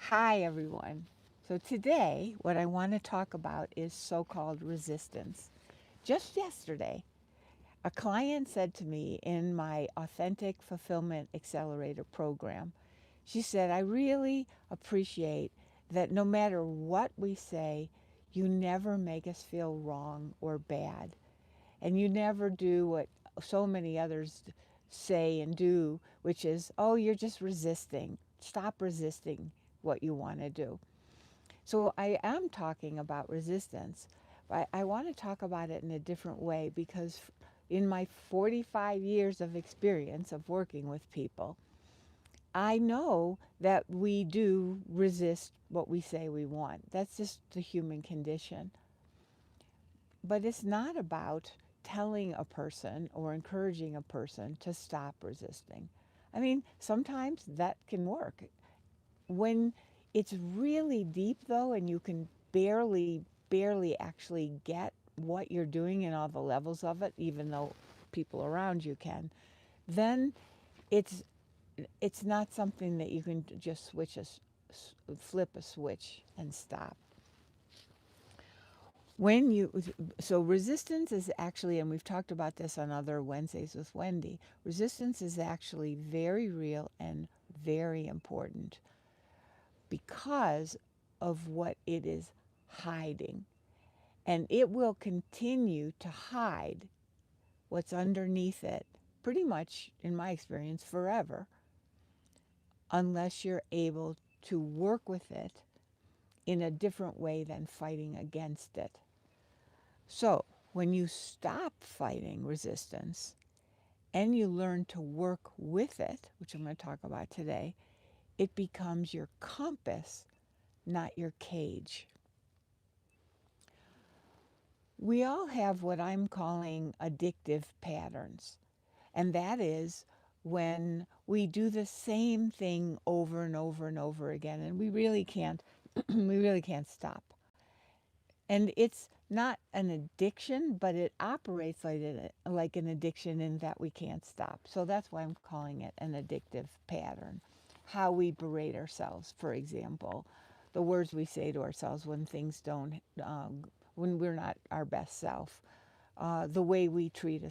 Hi, everyone. So, today, what I want to talk about is so called resistance. Just yesterday, a client said to me in my Authentic Fulfillment Accelerator program, she said, I really appreciate that no matter what we say, you never make us feel wrong or bad. And you never do what so many others say and do, which is, oh, you're just resisting. Stop resisting what you want to do. So I am talking about resistance, but I want to talk about it in a different way because in my 45 years of experience of working with people, I know that we do resist what we say we want. That's just the human condition. But it's not about telling a person or encouraging a person to stop resisting. I mean, sometimes that can work. When it's really deep though, and you can barely actually get what you're doing and all the levels of it, even though people around you can, then it's it's not something that you can just flip a switch and stop. When you so resistance is actually, and we've talked about this on other Wednesdays with Wendy, resistance is actually very real and very important because of what it is hiding. And it will continue to hide what's underneath it, pretty much, in my experience, forever, unless you're able to work with it in a different way than fighting against it. So, when you stop fighting resistance and you learn to work with it, which I'm going to talk about today, it becomes your compass, not your cage. We all have what I'm calling addictive patterns, and that is when we do the same thing over and over and over again, and we really can't we really can't stop. And it's not an addiction, but it operates like an addiction in that we can't stop. So that's why I'm calling it an addictive pattern. How we berate ourselves, for example, the words we say to ourselves when things don't, when we're not our best self, the way we treat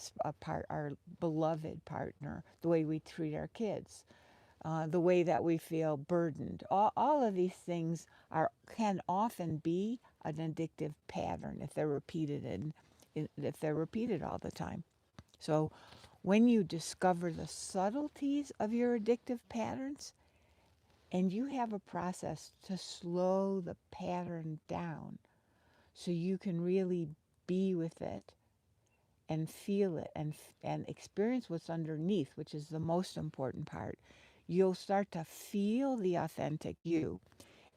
our beloved partner, the way we treat our kids, the way that we feel burdened. All of these things can often be an addictive pattern if they're repeated and if they're repeated all the time. So when you discover the subtleties of your addictive patterns and you have a process to slow the pattern down so you can really be with it and feel it and experience what's underneath, which is the most important part, you'll start to feel the authentic you.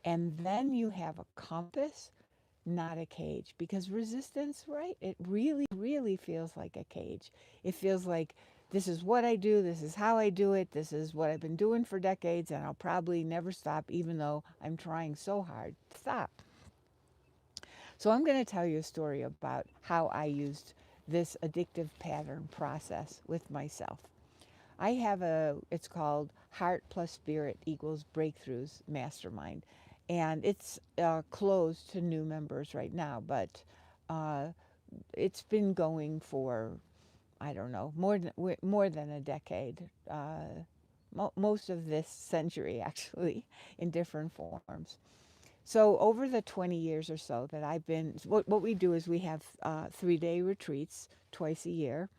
And then you have a compass, not a cage. Because resistance, right? It really feels like a cage. It feels like this is what I do, this is how I do it, this is what I've been doing for decades, and I'll probably never stop, even though I'm trying so hard to stop. So I'm going to tell you a story about how I used this addictive pattern process with myself. It's called Heart plus Spirit equals Breakthroughs Mastermind. And it's closed to new members right now, but uh, it's been going for, I don't know, more than a decade. Most of this century, actually, in different forms. So over the 20 years or so that I've been, what we do is we have 3-day retreats twice a year.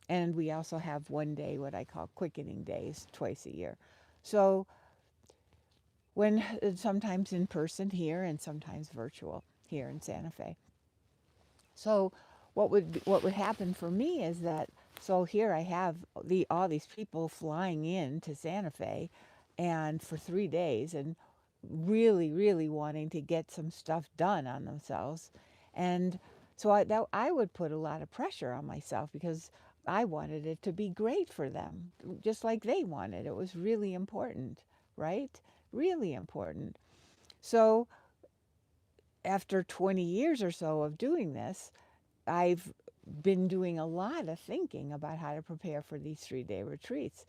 And we also have one day, what I call quickening days, twice a year. So when sometimes in person here and sometimes virtual here in Santa Fe. So what would happen for me is that so here I have all these people flying in to Santa Fe and for 3 days and really wanting to get some stuff done on themselves. And so I would put a lot of pressure on myself because I wanted it to be great for them, just like they wanted. It was really important, right? Really important. So after 20 years or so of doing this, I've been doing a lot of thinking about how to prepare for these 3-day retreats.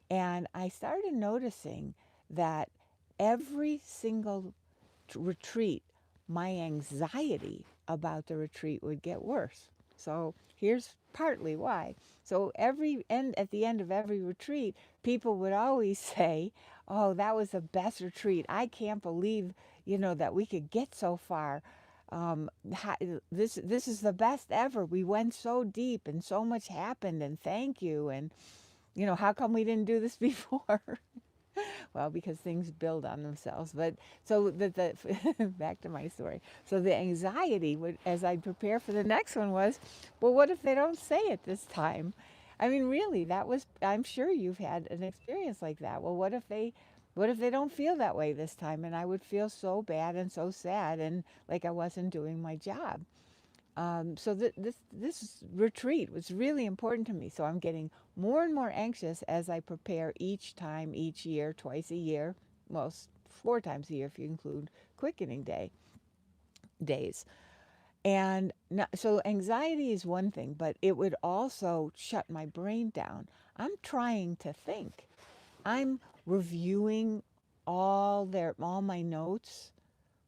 And I started noticing that every single retreat, my anxiety about the retreat would get worse. So here's partly why. So at the end of every retreat, people would always say, "Oh, that was the best retreat. I can't believe, that we could get so far. This is the best ever. We went so deep and so much happened, and thank you. And how come we didn't do this before?" Well, because things build on themselves. But so the back to my story. So the anxiety would, as I prepare for the next one, was, well, what if they don't say it this time? I mean, really, that was. I'm sure you've had an experience like that. Well, what if they don't feel that way this time? And I would feel so bad and so sad, and like I wasn't doing my job. So this retreat was really important to me. So I'm getting more and more anxious as I prepare each time, each year, twice a year, well, 4 times a year if you include quickening days. And so anxiety is one thing, but it would also shut my brain down. I'm trying to think. I'm reviewing all my notes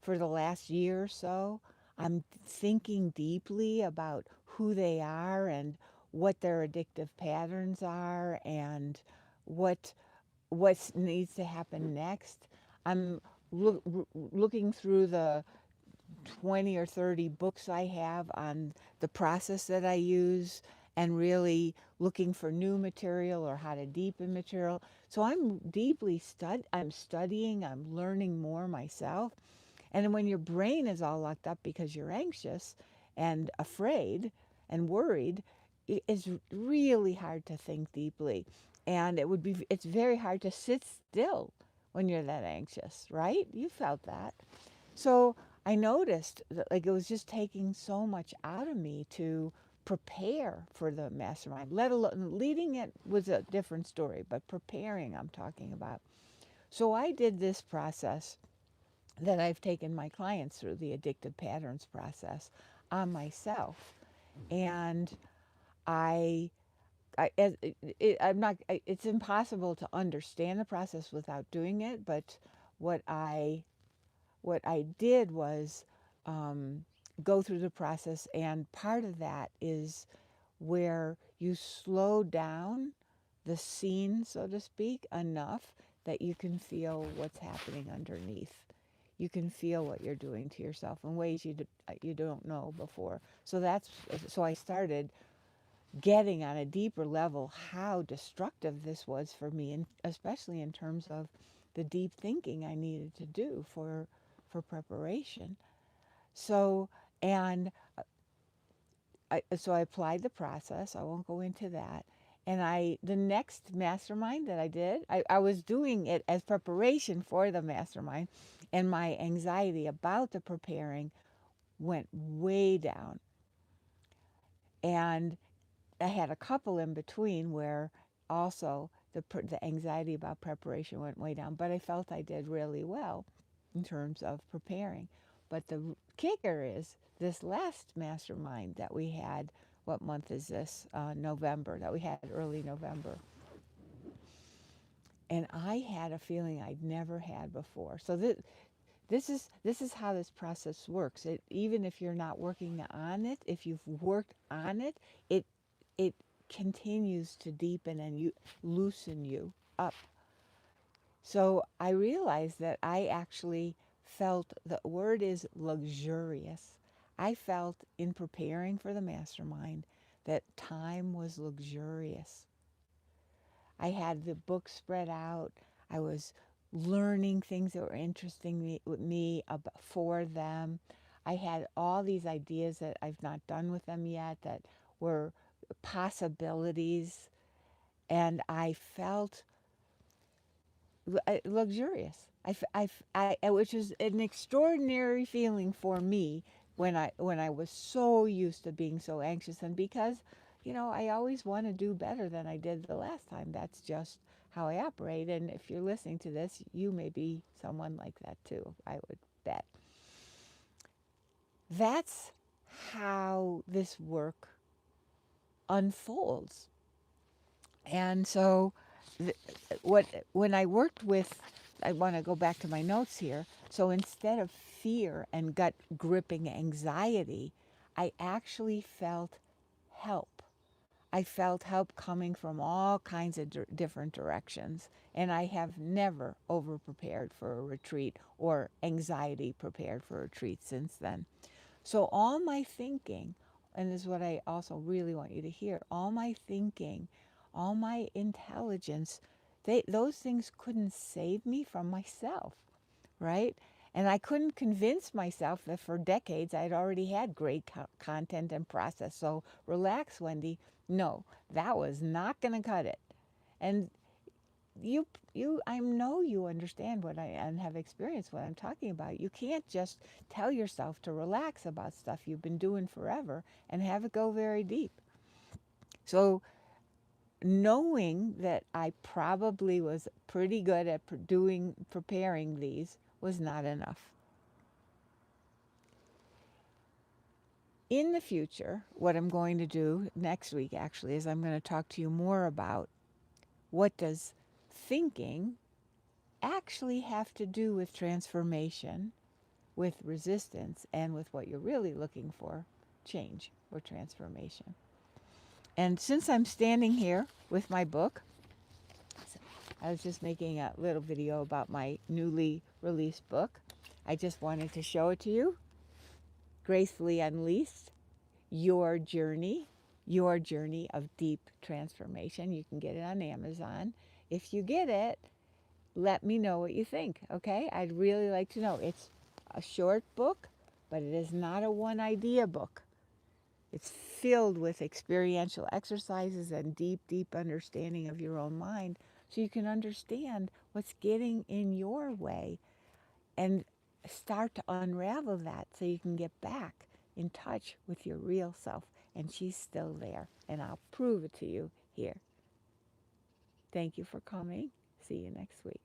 for the last year or so. I'm thinking deeply about who they are and what their addictive patterns are and what needs to happen next. I'm looking through the 20 or 30 books I have on the process that I use and really looking for new material or how to deepen material. So I'm studying, I'm learning more myself. And then when your brain is all locked up because you're anxious and afraid and worried, it's really hard to think deeply. And it's very hard to sit still when you're that anxious, right? You felt that. So I noticed that like it was just taking so much out of me to prepare for the mastermind, let alone leading it was a different story, but preparing I'm talking about. So I did this process that I've taken my clients through, the addictive patterns process, on myself. And I, I'm not, it's impossible to understand the process without doing it. But what I, what I did was go through the process. And part of that is where you slow down the scene, so to speak, enough that you can feel what's happening underneath. You can feel what you're doing to yourself in ways you don't know before. So I started getting on a deeper level how destructive this was for me, and especially in terms of the deep thinking I needed to do for preparation. So and I applied the process. I won't go into that. And the next mastermind that I did, I was doing it as preparation for the mastermind, and my anxiety about the preparing went way down. And I had a couple in between where also the anxiety about preparation went way down, but I felt I did really well in terms of preparing. But the kicker is this last mastermind that we had. What month is this? November, that we had early November. And I had a feeling I'd never had before. So this is how this process works. Even if you're not working on it, if you've worked on it, it it continues to deepen and you loosen you up. So I realized that I actually felt, the word is luxurious. I felt in preparing for the mastermind that time was luxurious. I had the book spread out. I was learning things that were interesting me for them. I had all these ideas that I've not done with them yet that were possibilities, and I felt luxurious. Which is an extraordinary feeling for me when I was so used to being so anxious, and because I always want to do better than I did the last time. That's just how I operate. And if you're listening to this, you may be someone like that too, I would bet. That's how this work unfolds. And so, th- what when I worked with I want to go back to my notes here. So instead of fear and gut gripping anxiety, I actually felt help. I felt help coming from all kinds of different directions. And I have never over prepared for a retreat or anxiety prepared for a retreat since then. So all my thinking, and this is what I also really want you to hear, all my thinking, all my intelligence, those things couldn't save me from myself, right? And I couldn't convince myself that for decades I'd already had great content and process. So relax, Wendy. No, that was not going to cut it. And I know you understand what I and have experienced what I'm talking about. You can't just tell yourself to relax about stuff you've been doing forever and have it go very deep. So knowing that I probably was pretty good at preparing these was not enough. In the future, what I'm going to do next week actually is I'm going to talk to you more about what does thinking actually have to do with transformation, with resistance, and with what you're really looking for, change or transformation. And since I'm standing here with my book, I was just making a little video about my newly released book. I just wanted to show it to you. Gracefully Unleashed, your journey of deep transformation. You can get it on Amazon. If you get it, let me know what you think, okay? I'd really like to know. It's a short book, but it is not a one idea book. It's filled with experiential exercises and deep, deep understanding of your own mind so you can understand what's getting in your way and start to unravel that so you can get back in touch with your real self. And she's still there, and I'll prove it to you here. Thank you for coming. See you next week.